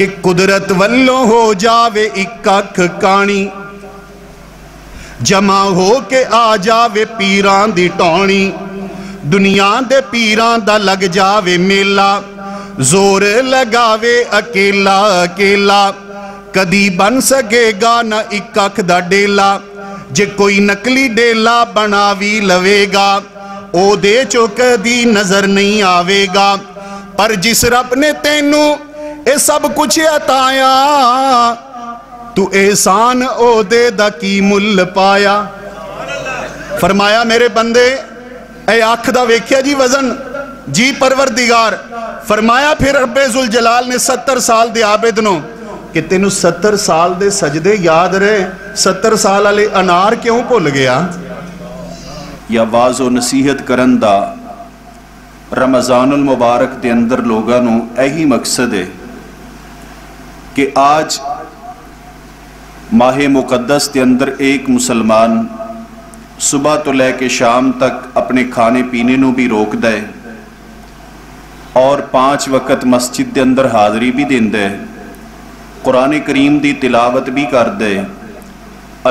کہ قدرت والوں ہو جاوے ایک اکھ کانی، جمع ہو کے آ جاوے پیران دی ٹونی، دنیا دے پیران دا لگ جاوے میلا، زور لگاوے اکیلا اکیلا، کدی بن سکے گا نہ ایک اکھ دا ڈیلا، جے کوئی نکلی ڈیلا بناوی لوے گا، او دے چو کدی نظر نہیں آوے گا، پر جس رب نے تینوں اے سب کچھ عطایا، تو احسان او دے دا کی مل پایا۔ فرمایا میرے بندے اے آنکھ دا ویکھیا جی وزن، جی پروردگار، فرمایا پھر رب ذوالجلال نے 70 سال دے عابد نو کہ تینوں 70 سال دے سجدے یاد رہے، 70 سال علی انار کیوں بھول گیا؟ یا واز و نصیحت کرن دا رمضان المبارک دے اندر لوگاں نو یہی مقصد ہے کہ آج ماہ مقدس دے اندر ایک مسلمان صبح تو لے کے شام تک اپنے کھانے پینے نو بھی روک دے اور 5 وقت مسجد دے اندر حاضری بھی دین دے، قرآن کریم دی تلاوت بھی کر دے،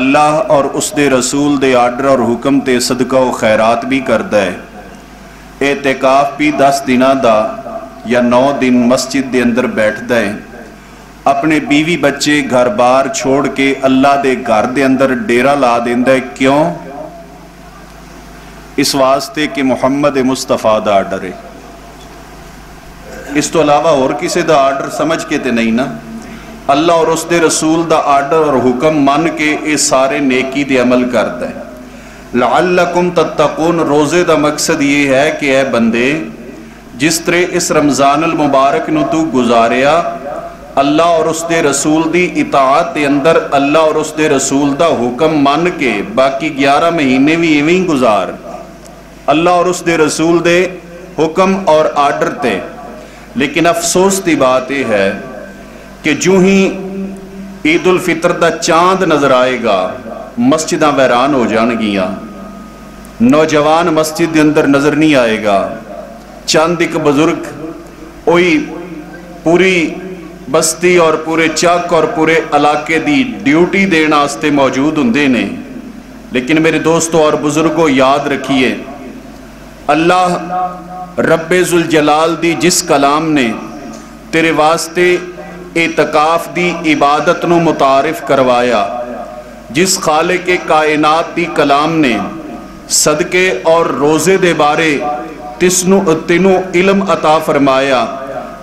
اللہ اور اس دے رسول دے آرڈر اور حکم تے صدقہ و خیرات بھی کر دے، اعتکاف بھی 10 دنہ دا یا 9 دن مسجد دے اندر بیٹھ دے، اپنے بیوی بچے گھر بار چھوڑ کے اللہ دے گھر دے اندر ڈیرہ لا دین دے، کیوں؟ اس واسطے کہ محمد مصطفیٰ دا آرڈر ہے، اس تو علاوہ اور کسی دا آرڈر سمجھ کے تے نہیں نا، اللہ اور اس دے رسول دا آرڈر اور حکم مان کے اس سارے نیکی دے عمل کرتا ہے۔ لعلکم تتقون روزے دا مقصد یہ ہے کہ اے بندے جس طرح اس رمضان المبارک نو تو گزاریا، اللہ اور اس دے رسول دی اطاعت دے اندر اللہ اور اس دے رسول دا حکم مان کے باقی 11 مہینے بھی ایویں گزار، اللہ اور اس دے رسول دے حکم اور آرڈر تے۔ لیکن افسوس دی بات یہ ہے کہ جو ہی عید الفطر دا چاند نظر آئے گا مسجداں ویران ہو جان گیاں، نوجوان مسجد دے اندر نظر نہیں آئے گا، چند ایک بزرگ اوئی پوری بستی اور پورے چاک اور پورے علاقے دی ڈیوٹی دینا آستے موجود ہوندے نے۔ لیکن میرے دوستوں اور بزرگوں یاد رکھیے، اللہ رب ذوالجلال دی جس کلام نے تیرے واسطے اعتکاف دی عبادت نو متعارف کروایا، جس خالق کائنات دی کلام نے صدقے اور روزے دے بارے تینوں علم عطا فرمایا،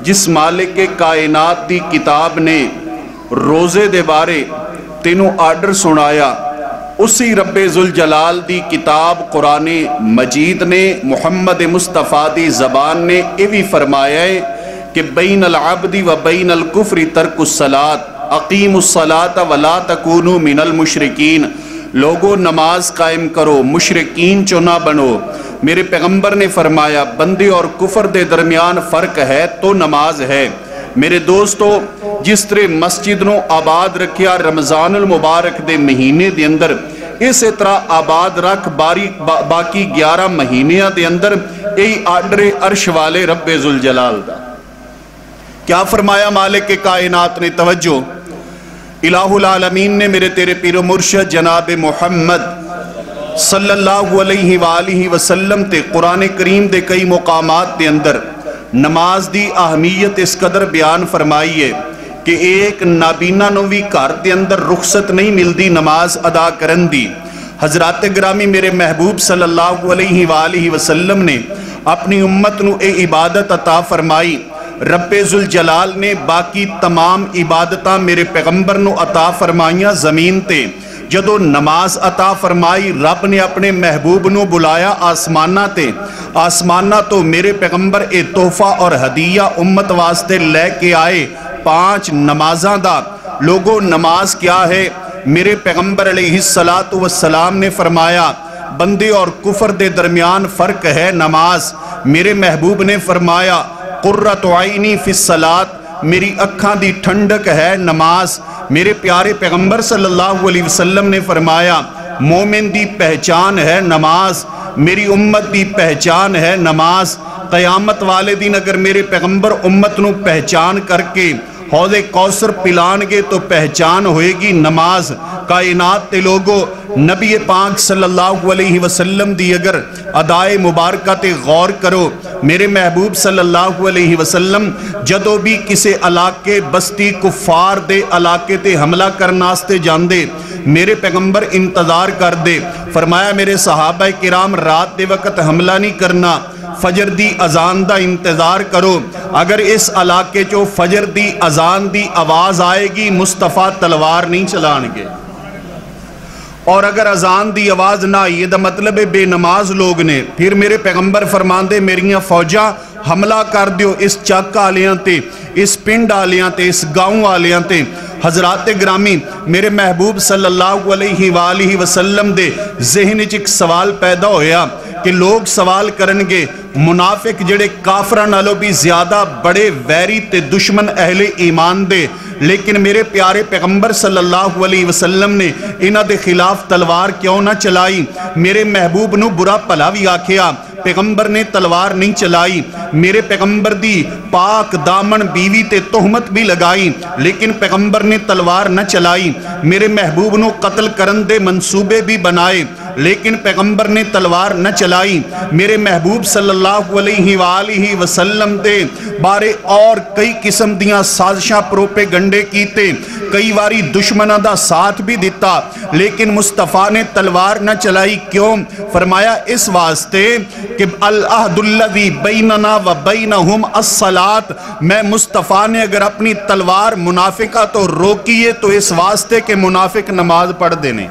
جس مالک کائنات دی کتاب نے روزے دے بارے تینوں آرڈر سنایا، اسی رب ذوالجلال دی کتاب قرآن مجید نے محمد مصطفیٰ دی زبان نے یہ بھی فرمایا ہے کہ بین العبد و بین الکفر ترک الصلاۃ اقیم الصلاۃ ولا تکونوا من المشرکین، لوگوں نماز قائم کرو، مشرکین چو نہ بنو۔ میرے پیغمبر نے فرمایا بندے اور کفر دے درمیان فرق ہے تو نماز ہے۔ میرے دوستو جس طرح مسجد نو آباد رکھیا رمضان المبارک دے مہینے دے اندر، اسی طرح آباد رکھ باقی 11 مہینیاں دے اندر، یہی آرڈر عرش والے رب ذوالجلال دا۔ کیا فرمایا مالک کائنات نے؟ توجہ، الہ العالمین نے میرے تیرے پیر و مرشد جناب محمد صلی اللہ علیہ وآلہ وسلم تے قرآن کریم دے کئی مقامات دے اندر نماز دی اہمیت اس قدر بیان فرمائیے کہ ایک نابینا نو بھی گھر دے اندر رخصت نہیں ملدی نماز ادا کرن دی۔ حضرات گرامی میرے محبوب صلی اللہ علیہ وآلہ وسلم نے اپنی امت نو اے عبادت عطا فرمائی، رب ذوالجلال نے باقی تمام عبادتاں میرے پیغمبر نو عطا فرمائیاں زمین تے۔ جدو نماز عطا فرمائی رب نے اپنے محبوب نو بلایا آسمانہ تے، آسمانہ تو میرے پیغمبر اے تحفہ اور ہدیہ امت واسطے لے کے آئے 5 نمازاں دا۔ لوگوں نماز کیا ہے؟ میرے پیغمبر علیہ السلام نے فرمایا بندے اور کفر دے درمیان فرق ہے نماز۔ میرے محبوب نے فرمایا قرۃ عینی فی الصلاۃ، میری اکھاں دی ٹھنڈک ہے نماز۔ میرے پیارے پیغمبر صلی اللہ علیہ وسلم نے فرمایا مومن دی پہچان ہے نماز، میری امت دی پہچان ہے نماز۔ قیامت والے دن اگر میرے پیغمبر امت نو پہچان کر کے हौज़ कौसर पिलानगे तो पहचान होएगी नमाज। कायनात ते लोगो नबी पाक सल्लल्लाहु अलैहि वसल्लम दी अगर अदाए मुबारका ते गौर करो, मेरे महबूब सल्लल्लाहु अलैहि वसल्लम जदों भी किसी इलाके बस्ती कुफार दे इलाके ते हमला करने वास्ते जांदे, मेरे पैगंबर इंतजार कर दे। फरमाया मेरे सहाबा किराम रात दे वक्त हमला नहीं करना, फजर दी अजान दा इंतजार करो। अगर इस इलाके चो फजर दी अजान दी आवाज आएगी, मुस्तफा तलवार नहीं चलाएंगे। और अगर अजान दी आवाज ना आई, दा मतलब है बेनमाज लोग ने। फिर मेरे पैगंबर फरमांदे मेरियां फौजा हमला कर दियो इस चक आलियां ते, इस पिंड आलियां ते, इस गांव आलियां ते। हजरात ग्रामी, मेरे महबूब सल्लल्लाहु अलैहि वसल्लम दे ज़हन च एक सवाल पैदा होया कि लोग सवाल करनगे मुनाफिक जेड़े काफरां नालों भी ज़्यादा बड़े वैरी ते दुश्मन अहले ईमान दे, लेकिन मेरे प्यारे पैगंबर सल्लल्लाहु अलैहि वसल्लम ने इन्हां दे खिलाफ तलवार क्यों ना चलाई। मेरे महबूब नूं बुरा भला भी आखिया, पैगंबर ने तलवार नहीं चलाई। मेरे पैगंबर दी पाक दामन बीवी ते तोहमत भी लगाई, लेकिन पैगंबर ने तलवार न चलाई। मेरे महबूब नूं कत्ल करन दे मंसूबे भी बनाए, लेकिन पैगंबर ने तलवार न चलाई। मेरे महबूब सल्लल्लाहु अलैहि वसल्लम दे बारे और कई किस्म दियां साजिशां प्रोपेगंडे कीते, कई बारी दुश्मनां दा साथ भी दिता, लेकिन मुस्तफ़ा ने तलवार न चलाई। क्यों? फरमाया इस वास्ते कि अल अहदुल्लज़ी बैनना व बैनहुम अस्सलात। मैं मुस्तफ़ा ने अगर अपनी तलवार मुनाफिका तो रोकी है तो इस वास्ते के मुनाफिक नमाज पढ़ देने।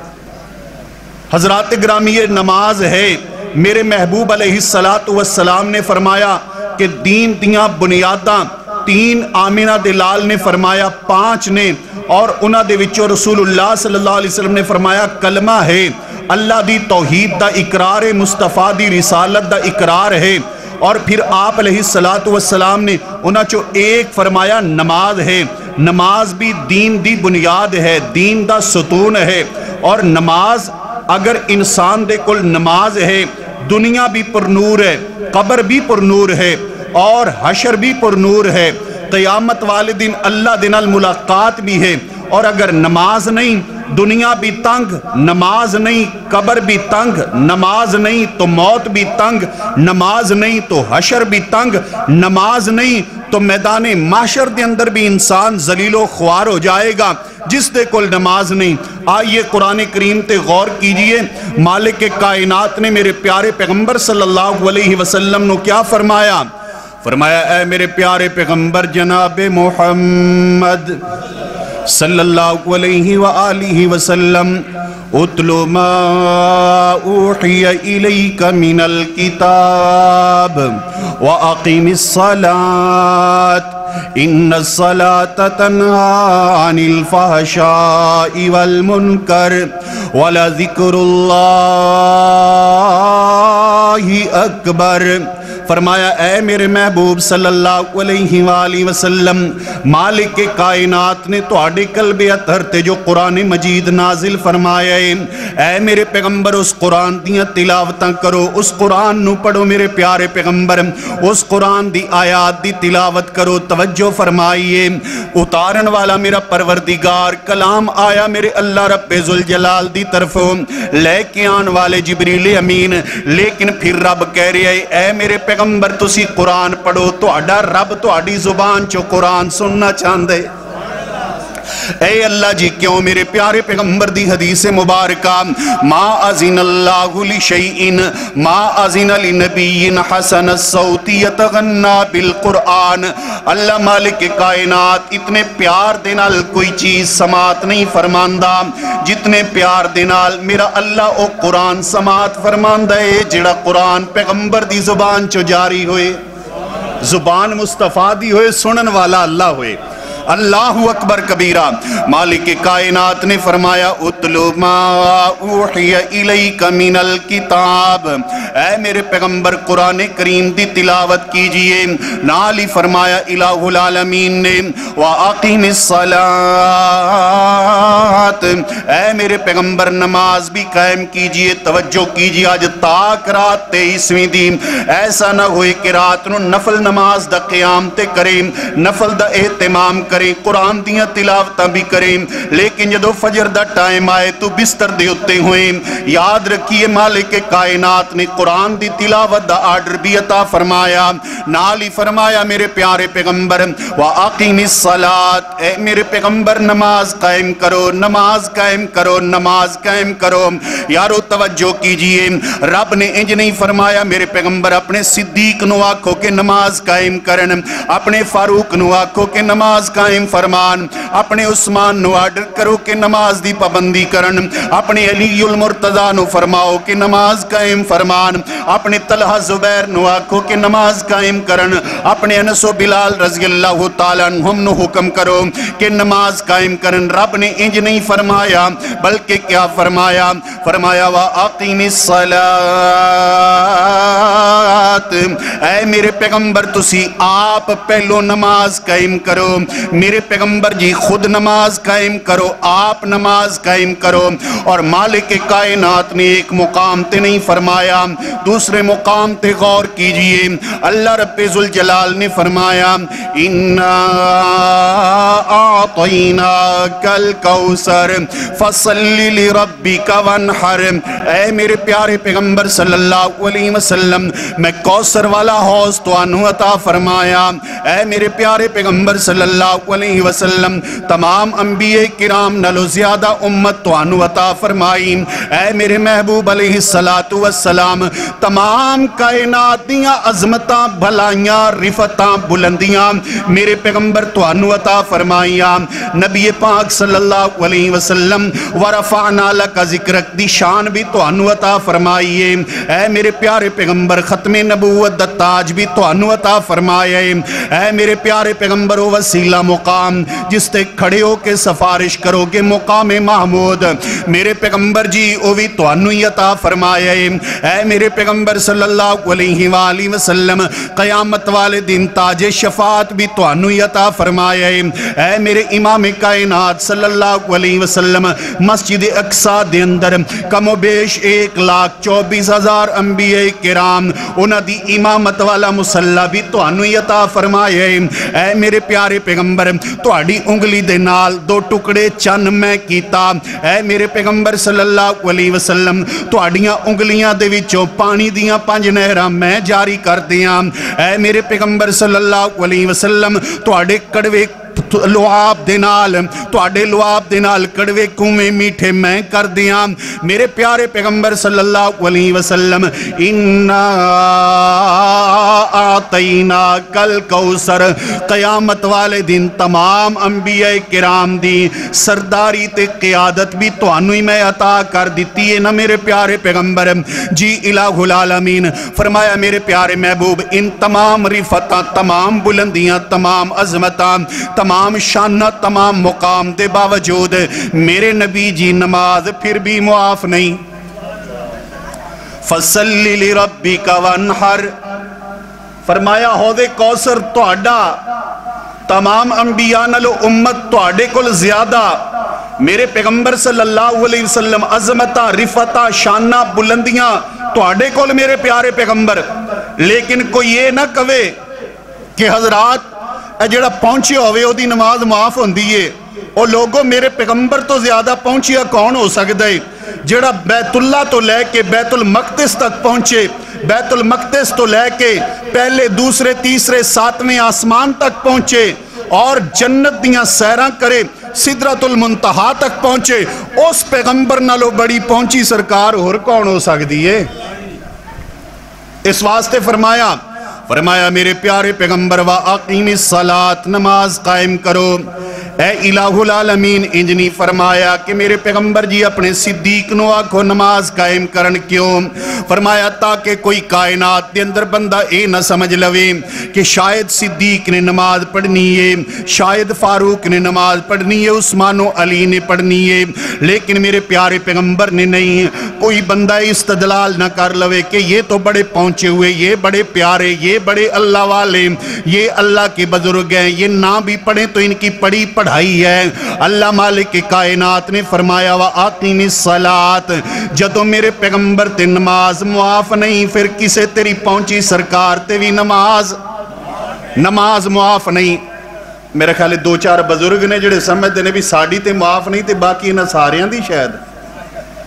हजरात ग्रामी, ये नमाज है। मेरे महबूब अलैहिस्सलातु वस्सलाम ने फरमाया कि दीन दियां बुनियादां तीन आमिना दे लाल ने फरमाया 5 ने, और उन्हां दे विचों रसूलुल्लाह सल्लल्लाहु अलैहि वसल्लम ने फरमाया कलमा है, अल्लाह दी तौहीद दा इकरार है, मुस्तफ़ा दी रिसालत दा इकरार है। और फिर आप अलैहिस्सलातु वस्सलाम ने उन्हां चों एक फरमाया नमाज है। नमाज भी दीन दी बुनियाद है, दीन दा सतून है। और नमाज अगर इंसान दे कोल नमाज है, दुनिया भी पुरनूर है, कब्र भी पुरनूर है, और हशर भी पुरनूर है, क़यामत वाले दिन अल्लाह दे नाल मुलाकात भी है। और अगर नमाज नहीं, दुनिया भी तंग, नमाज नहीं कब्र भी तंग, नमाज नहीं तो मौत भी तंग, नमाज नहीं तो हशर भी तंग, नमाज नहीं तो मैदान माशर के अंदर भी इंसान जलीलो ख्वार हो जाएगा जिस दे कोल नमाज नहीं। आइए कुरान करीम ते गौर कीजिए, मालिक के कायनात ने मेरे प्यारे पैगंबर सल्लल्लाहु अलैहि वसल्लम ने क्या फरमाया। फरमाया ऐ मेरे प्यारे पैगंबर जनाब मोहम्मद सल्लल्लाहु अलैहि व आलिहि वसल्लम, उतलु मा ऊहिया इलैका मिनल किताब व अकीमिस सलात इन्नस सलात तन्हा अनिल फहशाइ वल मुनकर व लज़िक्रुल्लाहि अकबर। फरमाया ऐ मेरे महबूब सल्लल्लाहु अलैहि वसल्लम, मालिक के कायनात ने तुहाडे कल्बे अतहर ते जो कुरान मजीद नाजिल फरमाया है, ऐ मेरे पैगंबर उस कुरान दियां तिलावतां करो, उस कुरान नू पढ़ो मेरे प्यारे पैगंबर, उस कुरान दी आयात दी तिलावत करो। तवज्जो फरमाइए, उतारन वाला मेरा परवरदिगार कलाम आया मेरे अल्लाह रब्बे जुल जलाल दी तरफों, लेके आन वाले जिब्रील अमीन। लेकिन फिर रब कह रहा है ऐ मेरे पैगंबर तुसी कुरान पढ़ो, तुहाडा रब तुहाडी जुबान चो कुरान सुनना चाहंदे। ऐ अल्लाह जी क्यों मेरे प्यारे पैगंबर दी हदीस मुबारका, मा अज़िनल्लाहु लिशैइन मा अज़िन लिनबिय्यिन हसन अस्सौती यतगन्ना बिल कुरान। अल्लाह मालिक कायनात इतने प्यार दे नाल कोई चीज समात नहीं फरमांदा जितने प्यार दे नाल मेरा अल्लाह ओ कुरान समात फरमांदा है, जेड़ा कुरान पैगंबर दी जुबान चो जारी होए, जुबान मुस्तफा दी होए, सुनन वाला अल्लाह होए। अल्लाहु अकबर कबीरा। मालिक कायनात ने फरमाया उतलु मा ऊहिया इलैका मिनल किताब, ऐ मेरे पैगंबर कुरान करीम दी तिलावत कीजिए। नाल ही फरमाया इलाहुल आलमीन ने व अकीमिस सलात, ऐ मेरे पैगंबर नमाज भी कायम कीजिए। तवज्जो कीजिए, आज ताक रात 23वीं दी, ऐसा ना होए कि रात नू नफल नमाज दा क़याम ते करे, नफल दा एहतमाम करे, करें, कुरान दियां तिलावतां भी करें, लेकिन जदों फजर दा टाइम आए तो बिस्तर दे उत्ते होए, याद रखिए मालिक कायनात ने कुरान दी तिलावत दा आर्डर भी अता फरमाया। नाल ही फरमाया मेरे प्यारे पैगंबर व अकीमिस सलात, ए मेरे पैगंबर नमाज कायम करो, नमाज कायम करो, नमाज कायम करो। यारो तवज्जो कीजिए, रब ने इंज नहीं फरमाया मेरे पैगंबर अपने सिद्दीक नु आखो कि नमाज कायम करन, अपने फारूक नु आखो कि नमाज कायम फरमान, अपने उस्मान नु आर्डर करो कि नमाज दी पाबंदी करन, अपने अलीउल मुर्तजा नु फरमाओ कि नमाज कायम फरमान, अपने तलहा जुबैर नु आखो कि नमाज कायम करन, अपने अनस व बिलाल रज़ियल्लाहु ताला अन्हुम नु हुक्म करो कि नमाज कायम करन। रब ने इंज नहीं फरमाया बल्कि क्या फरमाया, फरमाया वा अकीमिस सलात, ऐ मेरे पैगंबर तुसी आप पहलो नमाज कायम करो, मेरे पैगंबर जी खुद नमाज कायम करो, आप नमाज कायम करो। और मालिक कायनात ने एक मुकाम ते नहीं फरमाया, दूसरे मुकाम ते गौर कीजिए, अल्लाह रब्बे जुल जलाल ने फरमाया इन्ना आतैना कल कौसर फसल्लि लिरब्बिका वन्हर, ऐ मेरे प्यारे पैगंबर सल्लल्लाहु अलैहि वसल्लम मैं कौसर वाला हौज तुहानू अता फरमाया। ऐ मेरे प्यारे पैगंबर सल्लल्लाहु अलैहि वसल्लम तमाम अंबिया किराम नालों ज्यादा उम्मत तुहानू अता फरमाई। ऐ मेरे महबूब अलैहिस्सलातु वस्सलाम तमाम कायनात दियां अज़मतां भलाइयां रिफतां बुलंदियां मेरे पैगंबर तुहानू अता फरमाइयां। नबी पाक सल्लल्लाहु अलैहि वसल्लम वरफ़अना लका ज़िक्रक दी शान भी तुहानू अता फरमाइए। ऐ मेरे प्यारे पैगंबर खत्मे नबूवत दा ताज भी तुहानू अता फरमाया। ऐ मेरे प्यारे पैगंबर ओ वसीला मुकाम जिस ते खड़े हो के सिफारिश करोगे मुकाम महमूद मेरे पैगंबर जी ओ भी तुहानू ही अता फरमाया। ऐ मेरे पैगंबर सल्लल्लाहु अलैहि वसल्लम क़यामत वाले दिन ताजे शफात भी तुहानू ही अता फरमाया। ऐ मेरे इमाम कायनात सल्लल्लाहु अलैहि वसल्लम मस्जिद अक्सा दे अंदर कमोबेश 1,24,000 अंबिया किराम उन्हां दी इमामत वाला मुसल्ला भी तुहानू ही अता फरमाया। ऐ मेरे प्यारे पैगंबर तुहाडी उंगली दे नाल 2 टुकड़े चन मैं कीता। ऐ मेरे पैगंबर सल्लल्लाहु अलैहि वसल्लम तुहाडियां उंगलियां दे विचों पानी दियां 5 नहरां मैं जारी कर दियां। ऐ मेरे पैगंबर सल्लल्लाहु अलैहि वसल्लम तुहाडे कड़वे लुआब दे नाल तुहाडे लुआब दे नाल कड़वे कुएं मीठे मैं कर दियां। मेरे प्यारे पैगंबर सल्लल्लाहु अलैहि वसल्लम इन्ना आतैना कल कौसर क़यामत वाले दिन तमाम अंबिया किराम दी सरदारी ते क़ियादत भी तुहानू ही मैं अता कर दिती है ना मेरे प्यारे पैगंबर जी इलाहुल आलमीन। फरमाया मेरे प्यारे महबूब इन तमाम रिफतां तमाम बुलंदियां तमाम अज़मतां तमाम शाना तमाम मुकाम दे बावजूद मेरे नबी जी नमाज फिर भी मुआफ नहीं। फसल्लि लिरब्बिका वन्हर, फरमाया हौदे कौसर तुहाडा तमाम अंबिया नालों उम्मत तुहाडे कोल ज्यादा मेरे पैगंबर सल्लल्लाहु अलैहि वसल्लम अज़मतां रिफतां शाना बुलंदियां तुहाडे कोल मेरे प्यारे पैगंबर। लेकिन कोई ये ना कवे कि हजरात जेड़ा पहुंचे होवे ओदी नमाज माफ होंदी है। ओ लोगों मेरे पैगंबर तो ज्यादा पहुंचिया कौन हो सकता है? जेड़ा बैतुल्ला तो लैके बैतुल मक़दिस तक पहुंचे, बैतुल मक़दिस तो लैके पहले दूसरे तीसरे 7वें आसमान तक पहुंचे और जन्नत दियां सैरां करे सिदरतुल मुंतहा तक पहुंचे। उस पैगंबर नालों बड़ी पहुंची सरकार होर कौन हो सकती है? इस वास्ते फरमाया मेरे प्यारे पैगंबर व अकीमिस सलात, नमाज कायम करो। ऐ इलाहुल आलमीन इंज नहीं फरमाया कि मेरे पैगंबर जी अपने सिद्दीक नु आखो नमाज कायम करन क्यों? फरमाया ताकि कोई कायनात के अंदर बंदा ये ना समझ लवे कि शायद सिद्दीक ने नमाज पढ़नी है, शायद फारूक ने नमाज पढ़नी है, उस्मान अली ने पढ़नी है, लेकिन मेरे प्यारे पैगंबर ने नहीं। कोई बंदा इस्तदलाल ना कर लवे कि ये तो बड़े पहुंचे हुए, ये बड़े प्यारे, ये बड़े अल्लाह वाले, ये अल्लाह के बुजुर्ग हैं, ये ना भी पढ़े तो इनकी पढ़ी पढ़ाई है। अल्लाह मालिक की कायनात ने फरमाया वा आकीमिस सलात, जदों मेरे पैगंबर ते नमाज मुआफ नहीं फिर किसे तेरी पहुंची सरकार ते भी नमाज मुआफ नहीं। मेरे ख्याल 2-4 बजुर्ग ने जिहड़े समझते हैं भी साड़ी ते माफ़ नहीं, तो बाकी इन्हां सारियां दी शायद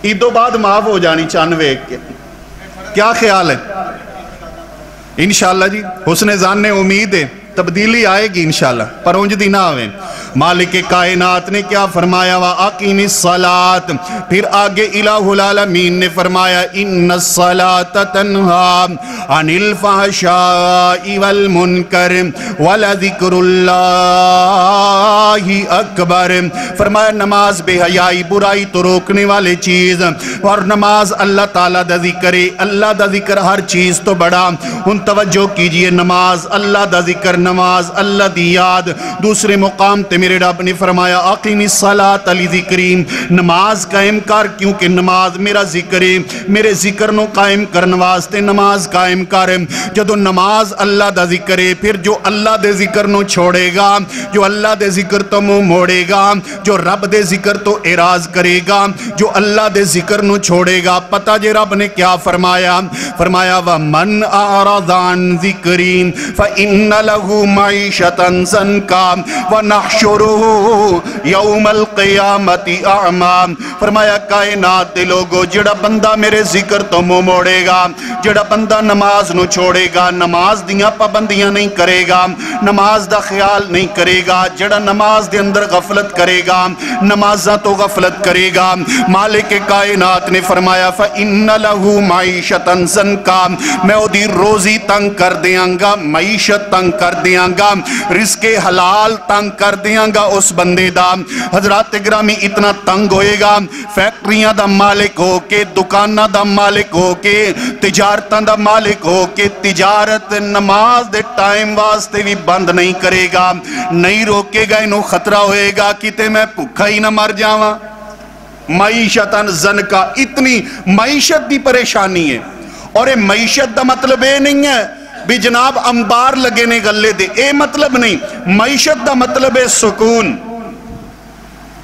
ईदों बाद माफ़ हो जानी चन्न वेख के। क्या ख्याल है? इंशाअल्लाह जी हुस्ने ज़ान ने उम्मीद है तब्दीली आएगी इंशाअल्लाह, पर उंज दी ना आवे। मालिक कायनात ने क्या फरमाया? वा अकीमिस सलात। फिर आगे इलाहुल आलमीन ने फरमाया इन्नस सलात तन्हा अनिल फहशाई वल मुनकर वलज़िक्रुल्लाहि अकबर। फरमाया नमाज बेहयाई बुराई तो रोकने वाले चीज़, और नमाज अल्लाह ताला दा ज़िक्र है। अल्लाह दा ज़िक्र हर चीज़ तो बड़ा। उन तवज्जो कीजिए, नमाज अल्लाह दा ज़िक्र, नमाज अल्लाह दी याद। दूसरे मुकाम ते मेरे रब ने फरमाया अक़ीमिस सलात अली ज़िक्री। नमाज कायम कर, क्योंकि नमाज मेरा ज़िक्र है, मेरे ज़िक्र नो कायम करने वास्ते नमाज कायम कर। जदों नमाज अल्लाह दा ज़िक्र है, फिर जो अल्लाह दे ज़िक्र नो छोड़ेगा, जो अल्लाह दे ज़िक्र तो मुँह मोड़ेगा, जो रब दे ज़िक्र तो एराज़ करेगा, जो अल्लाह दे ज़िक्र नो छोड़ेगा, पता जे रब ने क्या फरमाया? फरमाया व मन आरज़ अन ज़िक्री फ़इन्न लहू मईशतन ज़न्का व नहशुरुहु यौमल क़ियामति अअमा। फरमाया कायनात दे लोगो, जिहड़ा बंदा मेरे ज़िक्र तो मुँह मोड़ेगा, जिहड़ा बंदा नमाज नू छोड़ेगा, नमाज दियां पाबंदियां नहीं करेगा, नमाज दा ख्याल नहीं करेगा, जिहड़ा नमाज दे अंदर गफलत करेगा, नमाज़ां तो गफलत करेगा, मालिक कायनात ने फरमाया फ़इन्न लहू मईशतन ज़न्का, मैं ओदी रोज़ी तंग कर दियांगा, मईशत तंग कर दियांगा, रिज़्क़े हलाल तंग कर दियांगा उस बंदे दा। हज़रात गिरामी इतना तंग होएगा, फैक्ट्रियां दा मालिक हो के, दुकानां दा मालिक हो के, तिजारतां दा मालिक हो के, तिजारत नमाज दे टाइम वास्ते भी बंद नहीं करेगा, नहीं रोकेगा, इन्हों खतरा होएगा किते मैं भुखा ही ना मर जावां। मईशतन ज़न्का, इतनी मईशत की परेशानी है। और ये मईशत का मतलब ये नहीं है भी जनाब अंबार लगे ने गले दे, ये मतलब नहीं। मईशत का मतलब है सुकून,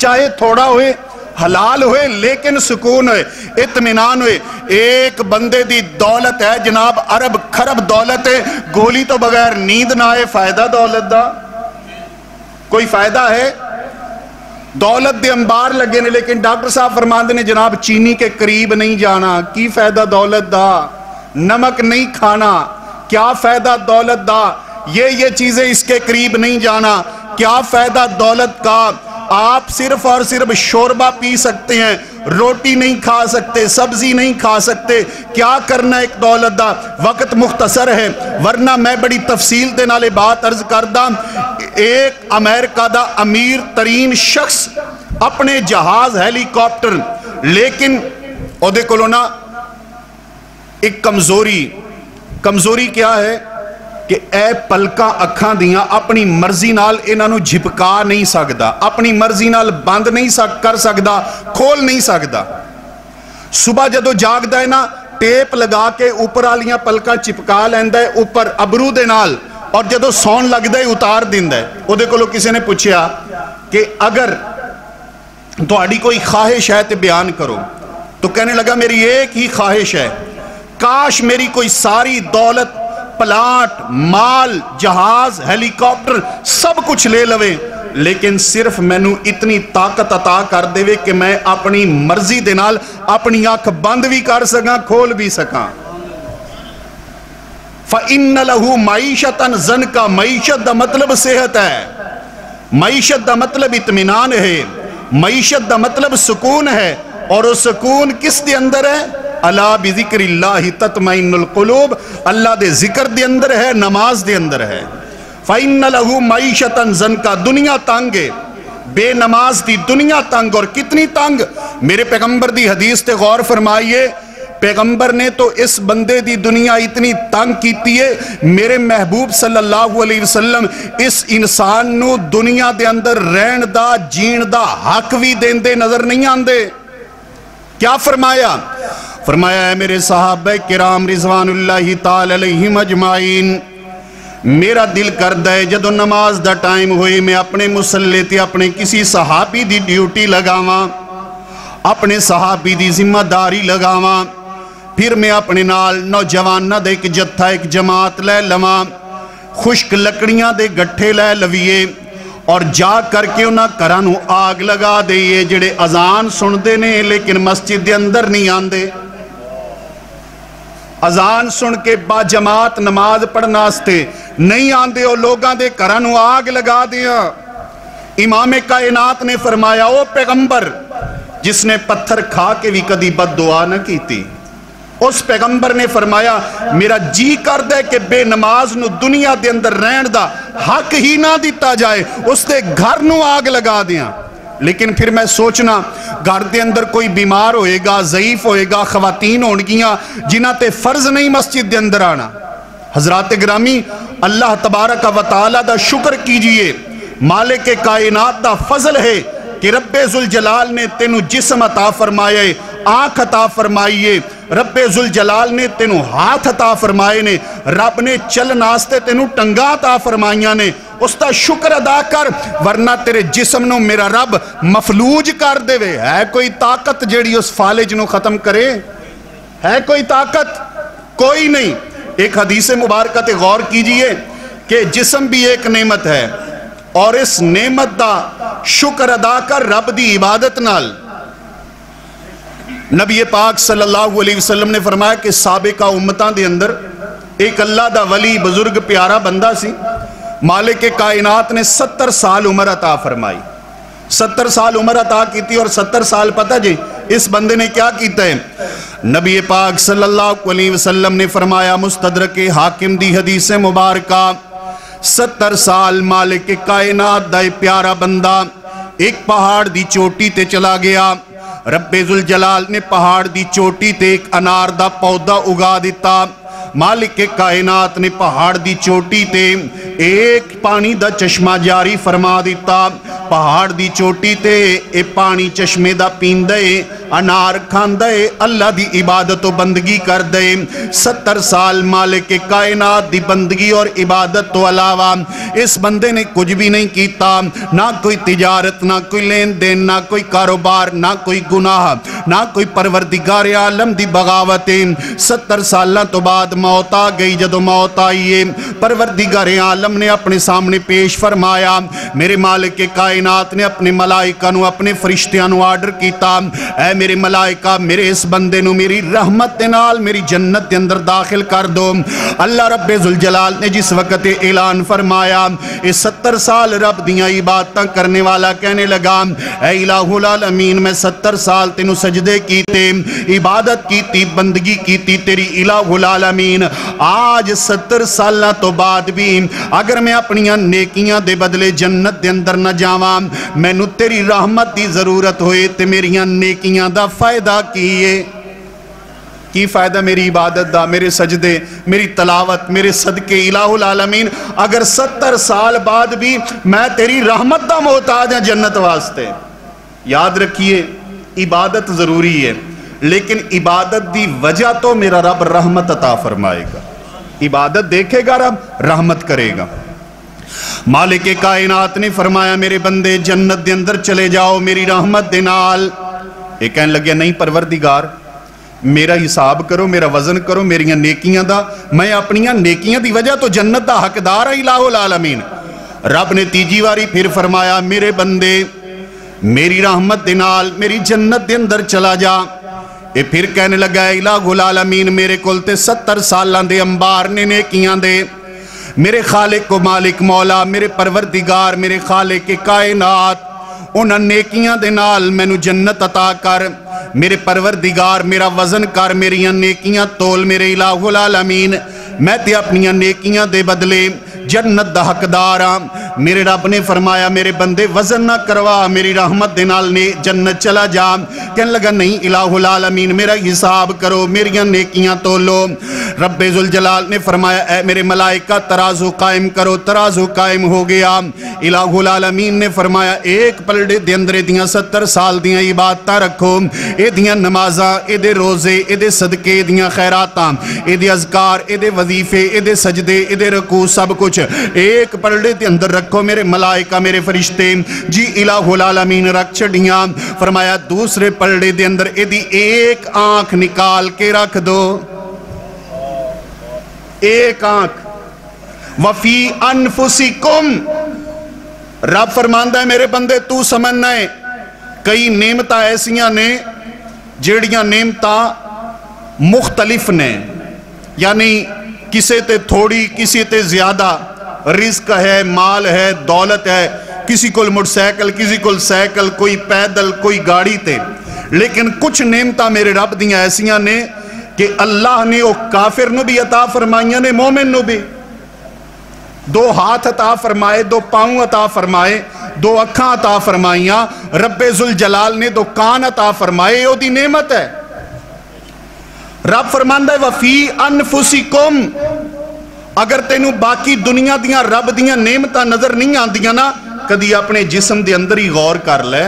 चाहे थोड़ा होए, हलाल होए, लेकिन सुकून होए, इत्मीनान होए। एक बंदे दी दौलत है जनाब अरब खरब दौलत है, गोली तो बगैर नींद ना आए, फायदा दौलत दा? कोई फायदा है? दौलत दे अंबार लगे ने, लेकिन डॉक्टर साहब फरमाते ने जनाब चीनी के करीब नहीं जाना, की फायदा दौलत दा? नमक नहीं खाना, क्या फायदा दौलत दा? ये चीजें इसके करीब नहीं जाना, क्या फायदा दौलत का? आप सिर्फ और सिर्फ शोरबा पी सकते हैं, रोटी नहीं खा सकते, सब्जी नहीं खा सकते, क्या करना एक दौलत दा? वक्त मुख्तसर है, वरना मैं बड़ी तफसील दे नाले बात अर्ज करदा। एक अमेरिका दा अमीर तरीन शख्स अपने जहाज हेलीकॉप्टर, लेकिन ओदे कोलों ना एक कमजोरी क्या है कि ए पलका अखां दियां अपनी मर्जी नाल इन्हां नूं झिपका नहीं सकदा, अपनी मर्जी नाल बंद नहीं कर सकदा, खोल नहीं सकदा। सुबह जदों जागदा है ना, टेप लगा के ऊपर वालियां पलकां चिपका लैंदा है ऊपर अबरू दे नाल, और जदों सौन लगदा है उतार दिंदा है। उहदे कोलों किसी ने पूछया कि अगर तुहाडी कोई ख्वाहिश है तो बयान करो, तो कहने लगा मेरी एक ही ख्वाहिश है, काश मेरी कोई सारी दौलत, प्लाट, माल, जहाज, हेलीकॉप्टर सब कुछ ले लवे, लेकिन सिर्फ मैनू इतनी ताकत अता कर देवे कि मैं अपनी मर्जी दे नाल अपनी अख बंद भी कर सका, खोल भी सका। फ़इन्न लहू मईशतन ज़न्का, मईशत का मतलब सेहत है, मईशत का मतलब इत्मीनान है, मईशत का मतलब सुकून है। और वो सुकून किस दे अंदर है? अला बिज़िक्रिल्लाहि तत्मइन्नुल क़ुलूब, अल्लाह दे जिक्र दे अंदर है, नमाज दे अंदर है। फ़इन्न लहू मईशतन ज़न्का, दुनिया तंग है, बेनमाज दी दुनिया तंग। और कितनी तंग? मेरे पैगंबर दी हदीस ते गौर फरमाइए, पैगंबर ने तो इस बंदे दी दुनिया इतनी तंग कीती है, मेरे महबूब सल्लल्लाहु अलैहि वसल्लम इस इंसान नू दुनिया दे अंदर रहन दा, जीण दा हक भी देंदे नजर नहीं आंदे। क्या फरमाया? फरमाया है मेरे सहाबा किराम रिज़वानुल्लाहि ताला अलैहिम अजमाइन, मेरा दिल करदा है जदों नमाज दा टाइम होए मैं अपने मुसल्ले ते अपने किसी सहाबी दी ड्यूटी लगावां, अपने सहाबी दी जिम्मेदारी लगावां, फिर मैं अपने नाल नौजवानां दा एक जत्था, एक जमात लै लवां, खुश्क लकड़ियां दे गट्ठे लै लवीए, اور جا کر کے انہاں گھراں نوں آگ لگا دئیے جڑے اذان سنتے نے لیکن مسجد دے اندر نہیں آندے، اذان سن کے با جماعت نماز پڑھنا واسطے نہیں آندے، او لوگاں دے گھراں نوں آگ لگا دیا۔ امام کائنات نے فرمایا او پیغمبر جس نے پتھر کھا کے بھی کدی بد دعا نہ کی تھی، اس پیغمبر نے فرمایا میرا جی کر دے کہ بے نماز نو دنیا دے اندر رہن دا حق ہی نہ دیتا جائے، اس دے گھر نو آگ لگا دیا۔ لیکن پھر میں سوچنا گھر دے اندر کوئی بیمار ہوئے گا، ضعیف ہوئے گا، خواتین ہونگیاں جنہاں تے فرض نہیں مسجد دے اندر آنا۔ حضرات گرامی، اللہ تبارک و تعالیٰ دا شکر کیجئے، مالک کائنات دا فضل ہے کہ رب ذوالجلال نے تینوں جسم عطا فرمائے، آنکھ عطا فرمائیے، رب ذوالجلال نے تینوں ہاتھ عطا فرمائے نے، رب نے چلن واسطے تینوں ٹنگاں عطا فرمائیاں نے، اس دا شکر ادا کر، ورنہ تیرے جسم نو میرا رب مفلوج کر دے وے۔ ہے کوئی طاقت جیڑی اس فالج نو ختم کرے؟ ہے کوئی طاقت؟ کوئی نہیں۔ ایک حدیث مبارکہ تے غور کیجئے کہ جسم بھی ایک نعمت ہے، اور اس نعمت دا شکر ادا کر رب دی عبادت نال۔ نبی پاک صلی اللہ علیہ وسلم نے فرمایا کہ سابقہ امتاں دے اندر ایک اللہ دا ولی بزرگ پیارا بندہ سی، مالک کائنات نے 70 سال عمر عطا فرمائی، 70 سال عمر عطا کی تھی، اور 70 سال پتہ جی اس بندے نے کیا کیتا ہے؟ نبی پاک صلی اللہ علیہ وسلم نے فرمایا، مستدرک حاکم دی حدیث مبارکہ، 70 سال مالک کائنات دا پیارا بندہ ایک پہاڑ دی چوٹی تے چلا گیا۔ رب ذوالجلال نے پہاڑ دی چوٹی تے ایک انار دا پودا اگا دیتا۔ مالک کائنات نے پہاڑ دی چوٹی تے ایک پانی دا چشمہ جاری فرما دیتا۔ پہاڑ دی چوٹی تے اے پانی چشمے دا پین دے، انار کھان دے، اللہ دی عبادت و بندگی کر دے۔ 70 سال مالک کائنات دی بندگی اور عبادت تو علاوہ اس بندے نے کچھ بھی نہیں کیتا، نہ کوئی تجارت، نہ کوئی لین دین، نہ کوئی کاروبار، نہ کوئی گناہ، نہ کوئی پروردگار عالم دی بغاوتیں۔ 70 سالہ تو بعد موت آ گئی۔ جدو موت آئیے پروردگار عالم نے اپنے سامنے پیش فرمایا، میرے مالک کائنات نے اپنے ملائکہ نو، اپنے فرشتیاں نو آرڈر کیتا، اے میرے ملائکہ میرے اس بندے نو میری رحمت نال میری جنت کے اندر داخل کر دو۔ اللہ رب ذوالجلال نے جس وقت اعلان فرمایا، اس 70 سال رب دیاں عبادتاں کرنے والا کہنے لگا، اے الہ العالمین میں 70 سال تینوں سجدے کیتے، عبادت کیتی، بندگی کیتی تیری الہ العالمین، آج 70 سالہ تو بعد بھی اگر میں اپنیاں نیکیاں دے بدلے جنت دے اندر نہ جاواں، میں نو تیری رحمت دی ضرورت ہوئے تے میریاں نیکیاں دا فائدہ کیے۔ کی فائدہ میری عبادت دا، میرے سجدے، میری تلاوت، میرے صدقے الہ العالمین، اگر 70 سال بعد بھی میں تیری رحمت دا محتاج ہیں جنت واسطے۔ یاد رکھیے عبادت ضروری ہے، لیکن عبادت دی وجہ تو میرا رب رحمت عطا فرمائے گا۔ عبادت دیکھے گا رب، رحمت کرے گا۔ مالک کائنات نے فرمایا میرے بندے جنت دے اندر چلے جاؤ میری رحمت دے نال۔ یہ کہنے لگیا نہیں پروردگار، میرا حساب کرو، میرا وزن کرو میریاں نیکیاں دا، میں اپنیاں نیکیاں دی وجہ تو جنت دا حقدار ہے الہ العالمین۔ رب نے تیجی واری پھر فرمایا میرے بندے میری رحمت دے نال میری جنت دے اندر چلا جا۔ یہ پھر کہنے لگا ہے الہ العالمین میرے کول تے 70 سالان دے انبار نے نیکیاں دے، میرے خالق و مالک مولا، میرے پروردگار، میرے خالق کائنات، انہاں نیکیاں دے نال میں نو جنت عطا کر، میرے پروردگار میرا وزن کر، میریاں نیکیاں تول میرے الہ العالمین، میں تے اپنیاں نیکیاں دے بدلے جنت دا حقدار ہاں۔ میرے رب نے فرمایا میرے بندے وزن نہ کروا، میری رحمت دے نال جنت چلا جا۔ کہنے لگا نہیں الہ العالمین میرا حساب کرو، میریاں نیکیاں تولو۔ رب ذوالجلال نے فرمایا اے میرے ملائکہ ترازو قائم کرو، ترازو قائم ہو گیا۔ الہ العالمین نے فرمایا ایک پلڑے دے اندر دیاں 70 سال دیاں عبادتاں رکھو، اے دیاں نمازاں، اے دے روزے، اے دے صدقے، اے دیاں خیراتاں، اے دے اذکار، اے دے وظیفے، اے دے سجدے، اے دے رکوع، سب کچھ ایک پلڑے دے اندر رکھو میرے ملائکہ میرے فرشتے۔ جی الہ العالمین رکھ چھڑیاں۔ فرمایا دوسرے پلڑے دے اندر اے دی ایک آنکھ نکال کے رکھ دو، ایک آنکھ۔ وفی انفسکم، रब फरमांदा है मेरे बंदे तू समझना है कई नेमत ऐसियां ने जेड़ियां नेमत मुख्तलिफ ने, यानी किसी ते थोड़ी किसी ते ज्यादा, रिस्क है, माल है, दौलत है, किसी को मोटरसाइकिल, किसी को साइकिल, कोई पैदल, कोई गाड़ी ते। लेकिन कुछ नेमत मेरे रब दियां ऐसियां ने कि अल्लाह ने वो काफिर नू भी अता फरमाइयां ने, मोमिन नू भी। दो हाथ अता फरमाए, दो पाँव अता फरमाए, दो अखां अता फरमाइयां, रब्बे जुल जलाल ने दो कान अता फरमाए, ओदी नेमत है। रब फरमांदा है वफी अनफुसिकुम, अगर तेनू बाकी दुनिया दियां रब दियां नेमतां नजर नहीं आंदियां ना, कदी अपने जिस्म दे अंदर ही गौर कर ले,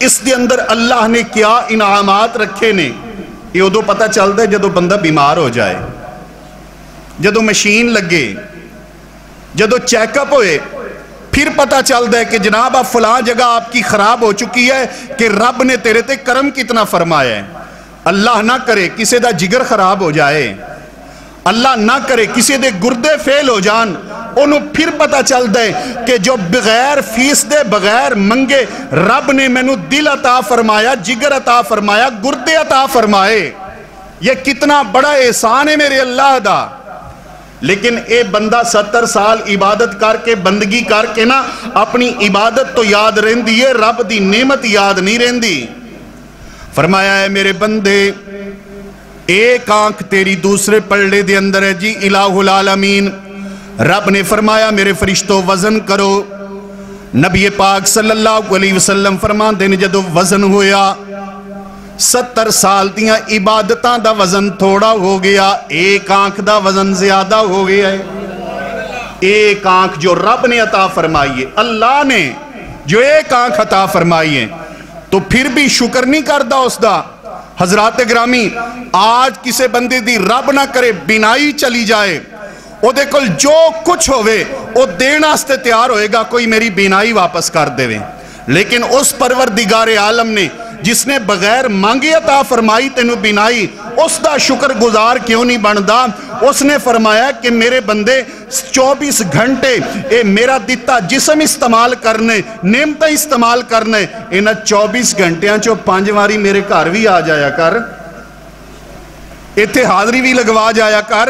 इस दे अंदर अल्लाह ने क्या इनामात रखे ने। ये उदों पता चलता है जदों बंदा बीमार हो जाए, जदों मशीन लगे, जदों चेकअप होए, फिर पता चलता है कि जनाब आप फलां जगह आपकी खराब हो चुकी है कि रब ने तेरे ते करम कितना फरमाया है। अल्लाह ना करे किसी दा जिगर खराब हो जाए, अल्लाह ना करे किसी दे गुर्दे फेल हो जान, उन्हों फिर पता चलता है कि जो बगैर फीस दे बगैर मंगे रब ने मैनू दिल अता फरमाया, जिगर अता फरमाया, गुर्दे अता फरमाए। ये कितना बड़ा एहसान है मेरे अल्लाह दा। लेकिन ये बंदा 70 साल इबादत करके बंदगी करके ना अपनी इबादत तो याद रहिंदी है, रब दी नेमत याद नहीं रहिंदी। फरमाया है मेरे बंदे एक आंख तेरी दूसरे पलड़े दे अंदर है जी इलाहुल आलमीन। रब ने फरमाया मेरे फरिश्तों वजन करो। नबी पाक सल्लल्लाहु अलैहि वसल्लम फरमांदे ने जदों वजन होया 70 साल दियां इबादतां दा वजन थोड़ा हो गया, एक आंख दा वजन ज्यादा हो गया है। एक आंख जो रब ने अता फरमाई है, अल्लाह ने जो एक आंख अता फरमाई है, तो फिर भी शुक्र नहीं करता उसका। हजरात ग्रामी, आज किसी बंदे दी रब ना करे बिनाई चली जाए, ओदे कोल जो कुछ होवे वो देने वास्ते तैयार होएगा, कोई मेरी बिनाई वापस कर देवे। लेकिन उस परवरदिगारे आलम ने जिसने बगैर मांगे अता फरमाई तेनू बिनाई, उसका शुक्र गुजार क्यों नहीं बनता। उसने फरमाया कि मेरे बंदे 24 घंटे ये मेरा दिता जिस्म इस्तेमाल करने, नेमत इस्तेमाल करने, इन्हां 24 घंटियां चो 5 वारी मेरे घर भी आ जाया कर, इत्थे हाजरी भी लगवा जाया कर।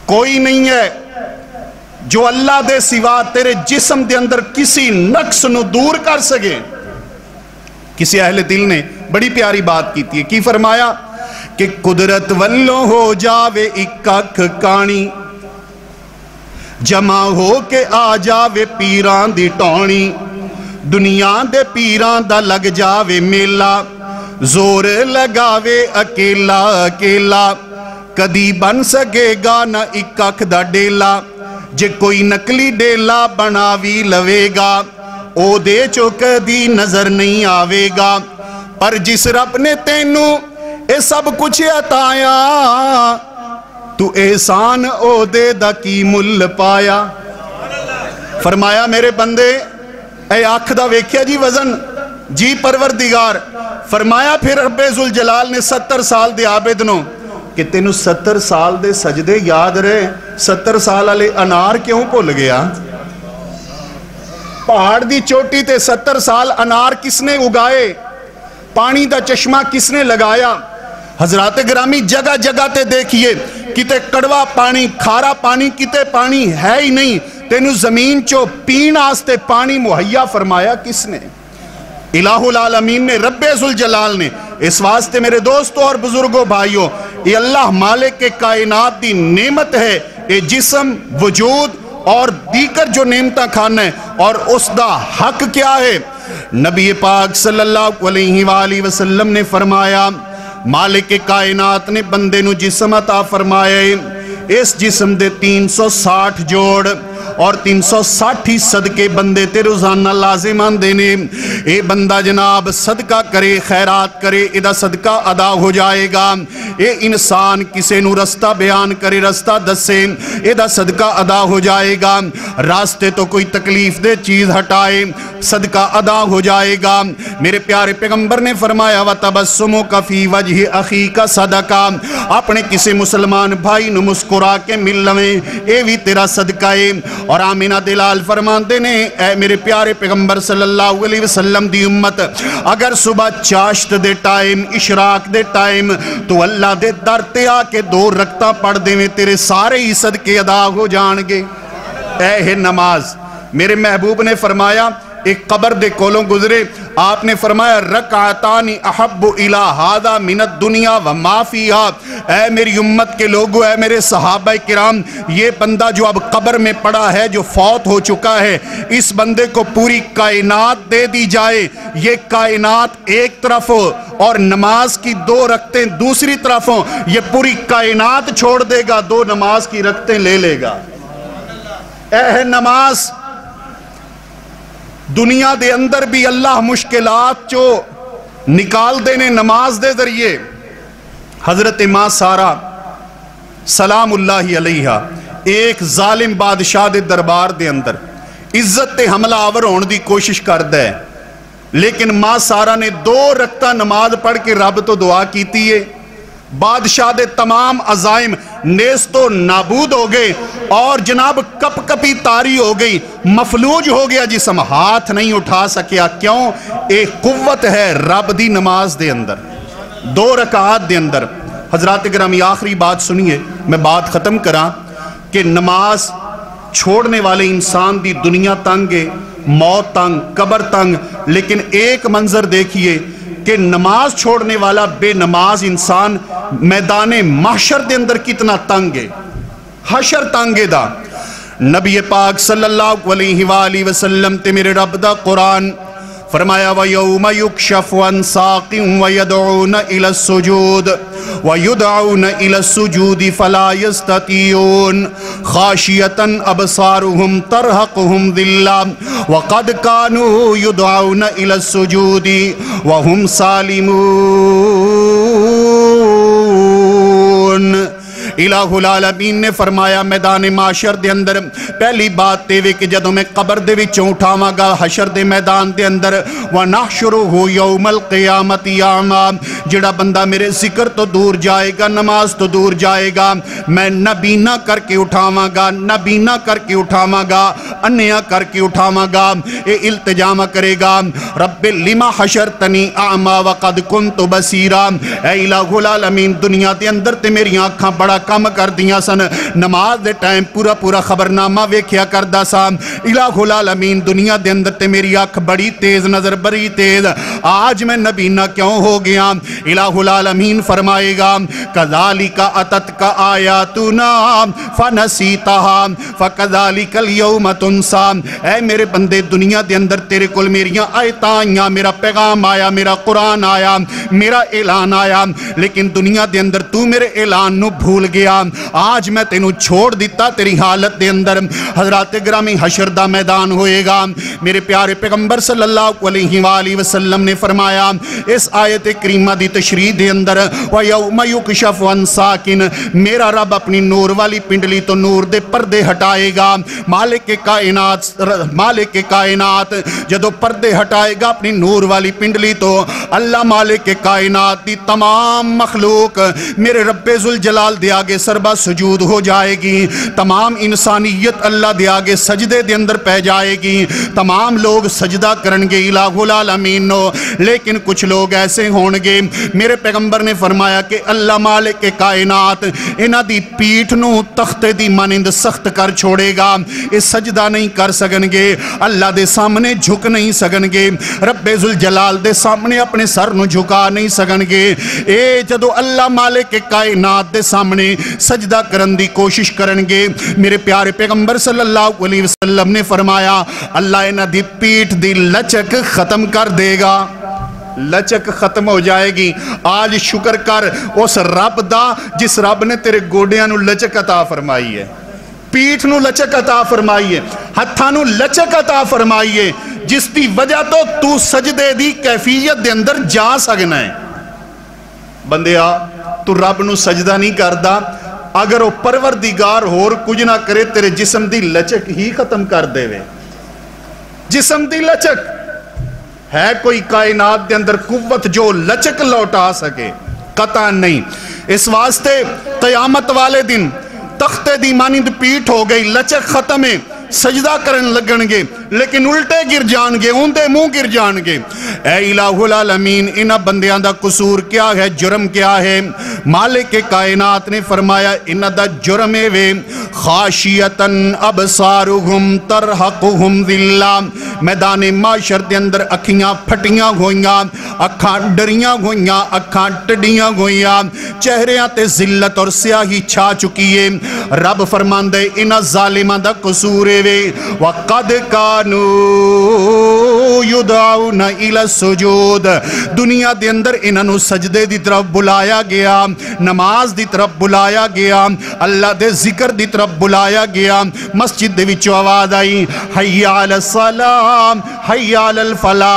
कोई नहीं है जो अल्लाह दे सिवा तेरे जिस्म दे अंदर किसी नक्स नू दूर कर सके। किसी अहले दिल ने बड़ी प्यारी बात की थी, की फरमाया कि कुदरत वल्लों हो जावे एक अख कानी, जमा हो के आ जावे पीरां दी टौनी, दुनिया दे पीरां दा लग जावे मेला, जोर लगावे अकेला अकेला, कदी बन सकेगा ना एक अख दा डेला, जे कोई नकली डेला बना भी लवेगा ओ दे चो कदी नजर नहीं आवेगा। पर जिस रब ने तेनू ये सब कुछ अताया, तू एहसान ओ दे दा की मुल पाया। फरमाया मेरे बंदे ए अख दा वेख्या जी वजन जी परवरदिगार। फरमाया फिर रब्बे जुल जलाल ने 70 साल दे आबिद नो कि तेनू 70 साल दे सजदे याद रहे, 70 साल वाले अनार क्यों भुल गया। पहाड़ दी चोटी ते 70 साल अनार किसने उगाए, पानी दा चश्मा किसने लगाया। हजरात ग्रामी जगह जगह ते देखिए, किते कड़वा पानी, खारा पानी, किते पानी है ही नहीं। तेनू जमीन चो पीण आस्ते पानी मुहैया फरमाया किसने? इलाहुल आलमीन ने, रब्बे जुल जलाल ने। इस वास्ते मेरे दोस्तों और बुजुर्गों भाइयों, ये अल्लाह मालिक के कायनात की नेमत है, ये जिस्म वजूद और दीकर जो नेमता खाना है, और उसका हक क्या है। नबी पाक सल्लल्लाहु अलैहि वसल्लम ने फरमाया, मालिक के कायनात ने बंदे नू जिस्म अता फरमाया, इस जिस्म दे 360 जोड़ और 360 ही सदके बंदे ते रोजाना लाजिम आंदे ने। ये बंदा जनाब सदका करे, खैरात करे, इदा सदका अदा हो जाएगा। ये इंसान किसे नू रस्ता बयान करे, रस्ता दसे, इदा सदका अदा हो जाएगा। रास्ते तो कोई तकलीफ दे चीज हटाए, सदका अदा हो जाएगा। मेरे प्यारे पैगंबर ने फरमाया, व तबस्सुमु का फी वजहि अखी का सदका, अपने किसी मुसलमान भाई नू मुस्कुरा के मिल लवे, ये भी तेरा सदका है। اور آمینہ دلال فرماندے نے اے میرے پیارے پیغمبر صلی اللہ علیہ وسلم دی امت اگر صبح چاشت دے ٹائم اشراق دے ٹائم تو اللہ دے در تے آ کے 2 رکعتاں پڑھ دے میں تیرے سارے ہی صدقے ادا ہو جان گے۔ اے ہے نماز، میرے محبوب نے فرمایا ایک قبر دے کولوں گزرے، آپ نے فرمایا رکعتانی احب الی ھذا من الدنیا وما فیہا، اے میری امت کے لوگوں، اے میرے صحابہ کرام، یہ بندہ جو اب قبر میں پڑا ہے، جو فوت ہو چکا ہے، اس بندے کو پوری کائنات دے دی جائے، یہ کائنات ایک طرف ہو اور نماز کی 2 رکعتیں دوسری طرف ہوں، یہ پوری کائنات چھوڑ دے گا، 2 نماز کی رکعتیں لے لے گا۔ اے نماز، دنیا دے اندر بھی اللہ مشکلات جو نکال دینے نماز دے ذریعے۔ حضرت ماں سارہ سلام اللہ علیہا ایک ظالم بادشاہ دے دربار دے اندر عزت تے حملہ آور ہون دی کوشش کر دے، لیکن ماں سارہ نے 2 رکعتاں نماز پڑھ کے رب تو دعا کیتی ہے، بادشاہ دے تمام عزائم نیست و نابود ہو گئے اور جناب کپ کپی تاری ہو گئی، مفلوج ہو گیا جسم، ہاتھ نہیں اٹھا سکیا۔ کیوں؟ ایک قوت ہے رب دی نماز دے اندر، 2 رکعات دے اندر۔ حضرات گرامی آخری بات سنیے، میں بات ختم کراں کہ نماز چھوڑنے والے انسان دی دنیا تنگ ہے، موت تنگ، قبر تنگ، لیکن ایک منظر دیکھیے کہ نماز چھوڑنے والا بے نماز انسان میدان محشر دے اندر کتنا تنگ ہے، حشر تنگ ہے دا۔ نبی پاک صلی اللہ علیہ وآلہ وسلم تے میرے رب دا قرآن فرمایا وَيَوْمَ يُكْشَفُ عَنْ سَاقٍ وَيَدْعُونَ إِلَى السُّجُودِ وَيُدْعُونَ إِلَى السُّجُودِ فَلَا يَسْتَطِيعُونَ خَاشِيَةً أَبْصَارُهُمْ تَرْهَقُهُمْ ذِلَّةٌ وَقَدْ كَانُوا يُدْعَوْنَ إِلَى السُّجُودِ وَهُمْ سَالِمُونَ۔ الہ العالمین نے فرمایا میدان معاشر دے اندر پہلی بات تیوے کہ جدوں میں قبر دے وچوں اٹھاواں گا حشر دے میدان دے اندر وَنَحْشُرُهُ يَوْمَ الْقِيَامَةِ أَعْمَى، جڑا بندہ میرے ذکر تو دور جائے گا، نماز تو دور جائے گا، میں نبینا کر کے اٹھاواں گا، نبینا کر کے اٹھاواں گا، انیا کر کے اٹھاواں گا، اے التجامہ کرے گا رب لما حشرتنی اعمی وقد کنت بصیرا، اے الہ العالمین دنیا دے اندر تے میری آنکھاں بڑا کم کر دیا سن، نماز دے ٹائم پورا پورا خبرنامہ ویکھیا کردا سا، الہ العالمین دنیا دے اندر تے میری آنکھ بڑی تیز نظر بڑی تیز، آج میں نبینا کیوں ہو گیا؟ الہ العالمین فرمائے گا کذالک اتتک آیاتنا فنسیتها فکذالک اليوم تنسی، اے میرے بندے دنیا دے اندر تیرے کل میریاں آیتاں آئیاں، میرا پیغام آیا، میرا قرآن آیا، میرا اعلان آیا، لیکن دنیا دے اندر تو میرے اعلان نو بھول گیا، آج میں تینوں چھوڑ دیتا تیری حالت دے اندر۔ حضرات گرامی حشر دا میدان ہوئے گا، میرے پیارے پیغمبر صلی اللہ علیہ وآلہ وسلم نے فرمایا اس آیت کریمہ دی تشریح دے اندر وَيَوْمَ يُكْشَفُ عَنْ سَاقٍ، میرا رب اپنی نور والی پنڈلی تو نور دے پردے ہٹائے گا، مالک کائنات جدو پردے ہٹائے گا اپنی نور والی پنڈلی تو اللہ مالک کائنات دی تمام مخلوق میرے رب ذوالجلال دے آگے سربا سجود ہو جائے گی، تمام انسانیت اللہ دے آگے سجدے دے اندر پہ جائے گی، تمام لوگ سجدہ کرنگے الہ العالمین نو، لیکن کچھ لوگ ایسے ہونگے، میرے پیغمبر نے فرمایا کہ اللہ مالک کائنات انہ دی پیٹھ نو تخت دی مانند سخت کر چھوڑے گا، اس سجدہ نہیں کر سگنگے، اللہ دے سامنے جھک نہیں سگنگے، رب ذوالجلال دے سامنے اپنے سر نو جھکا نہیں سگنگے، اے جدو اللہ مالک کائنات دے سامنے سجدہ کرن دی کوشش کرنگے، میرے پیارے پیغمبر صلی اللہ علیہ وسلم نے فرمایا اللہ انہ دی پیٹھ دی لچک ختم کر دے گا، لچک ختم ہو جائے گی۔ آج شکر کر اس رب دا جس رب نے تیرے گوڑیاں نو لچک عطا فرمائی ہے، پیٹھ نو لچک عطا فرمائی ہے، ہتھاں نو لچک عطا فرمائی ہے، جس دی وجہ تو سجدے دی کیفیت دے اندر جا سکنا ہے۔ بندیا تو رب نو سجدہ نہیں کردا، اگر وہ پروردگار ہور کچھ نہ کرے تیرے جسم دی لچک ہی ختم کر دے وے، جسم دی لچک ہے کوئی کائنات دے اندر قوت جو لچک لوٹا سکے؟ قطع نہیں۔ اس واسطے قیامت والے دن تخت دی مانند پیٹھ ہو گئی، لچک ختم ہے، सजदा करन लगणगे लेकिन उल्टे गिर जाणगे, उंदे मुंह गिर जाणगे। ऐ इलाहुल आलमीन, इन्हां बंदियां दा कसूर क्या है, जुर्म क्या है? मालिक के कायनात ने फरमाया इन्हां दा जुर्म ए वे खाशियतन अबसारुहुम तरहकुहुम ज़िल्ला। मैदान माशर दे अंदर अखियां फटियां होइयां, अखां डरियां होइयां, अखां टडियां होइयां, चेहरियां ते जिल्लत और स्याही छा चुकी है। रब फरमांदे इन्हां ज़ालिमां दा कसूर ए वे वक़द कानू युदअउना इला सुजूद। दुनिया दे अंदर इन्हां नू सजदे दी तरफ बुलाया गया, नमाज दी तरफ बुलाया गया, अल्लाह दे जिक्र दी तरफ बुलाया गया। मस्जिद दे विचों आवाज़ आई हय्या अलस सलाम हय्या अलल फलाह।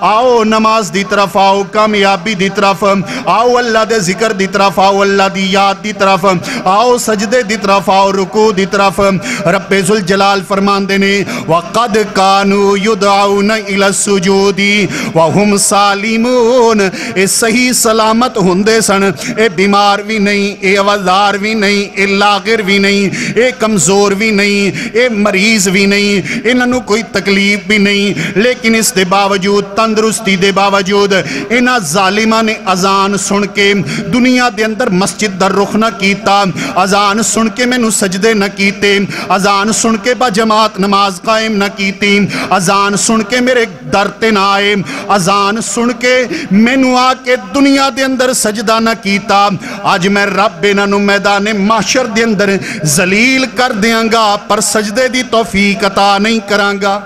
आओ नमाज दी तरफ आओ, कामयाबी दी तरफ आओ, अल्लाह दे जिक्र दी तरफ आओ, अल्लाह दी याद दी तरफ आओ, सजदे दी तरफ आओ, रुकू दी तरफ। रब्बे जुल जलाल फरमांदे ने वक़द कानू युदअउना इला सुजूदी व हुम सालिमून। ए सही सलामत हुंदे सन, ए बीमार भी नहीं, ए अवज़ार भी नहीं, ए लागिर भी नहीं, ए कमज़ोर भी नहीं, ए मरीज भी नहीं, इन्हां नू कोई तकलीफ भी नहीं, लेकिन इस दे बावजूद, तंदुरुस्ती दे बावजूद इन्हां ज़ालिमां ने अजान सुन के दुनिया दे अंदर मस्जिद दा रुख ना कीता, अजान सुन के मैनू सजदे न कीते, अजान सुन के बाजमात नमाज कायम न कीती, अजान सुन के मेरे दर ते ना आए, अजान सुन के मैनू आके दुनिया दे अंदर सजदा न कीता। अज मैं रब इन्हां नू मैदान माशर दे अंदर जलील कर देंगा पर सजदे दी तौफीक अता नहीं करांगा।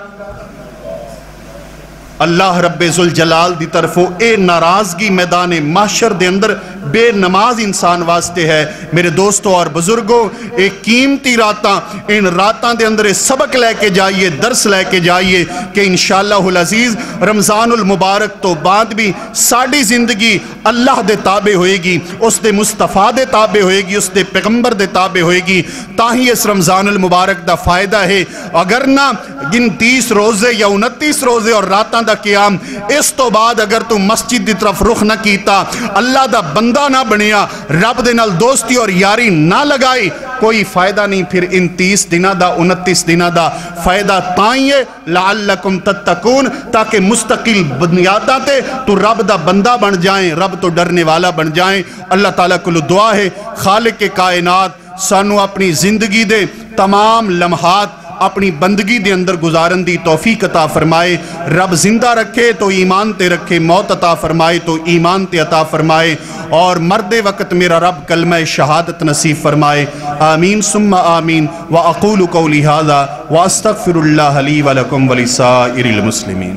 अल्लाह रब्बे जुल जलाल दी तरफों ए नाराजगी मैदान माशर दे अंदर बेनमाज इंसान वास्ते है। मेरे दोस्तों और बुजुर्गों, एक कीमती रातां, इन रातां दे अंदर सबक लेके जाइए, दर्स लेके जाइए कि इंशाअल्लाहुल अजीज रमज़ानुल मुबारक तो बाद भी साड़ी जिंदगी अल्लाह दे ताबे होएगी, उस दे मुस्तफ़ा दे ताबे होएगी, उस दे पैगंबर दे ताबे होएगी। ताही इस रमज़ानुल मुबारक दा फायदा है। अगर ना इन 30 रोजे या 29 रोजे और रातां दा क़याम, इस तो बाद अगर तू मस्जिद दी तरफ रुख ना कीता, अल्लाह दा बंदा ना बनिया, रब दे नाल दोस्ती और यारी ना लगाई, कोई फायदा नहीं। फिर इन 30 दिना दा 29 दिना दा फायदा ताई है लअल्लकुम तत्तकून, ताकि मुस्तकिल बुनियादां ते तू रब दा बंदा बन जाए, रब तो डरने वाला बन जाए। अल्लाह ताला को दुआ है खालिक के कायनात सानू अपनी जिंदगी दे तमाम लम्हात अपनी बंदगी दे अंदर गुजारन दी तौफीक अता फरमाए। रब जिंदा रखे तो ईमान ते रखे, मौत अता फरमाए तो ईमान ते अता फरमाए, और मरदे वक्त मेरा रब कलमा शहादत नसीब फरमाए। आमीन सुम्मा आमीन। व अक़ूलु क़ौली हाज़ा व अस्तग़फिरुल्लाह ली व लकुम व लिसाइरिल मुस्लिमीन।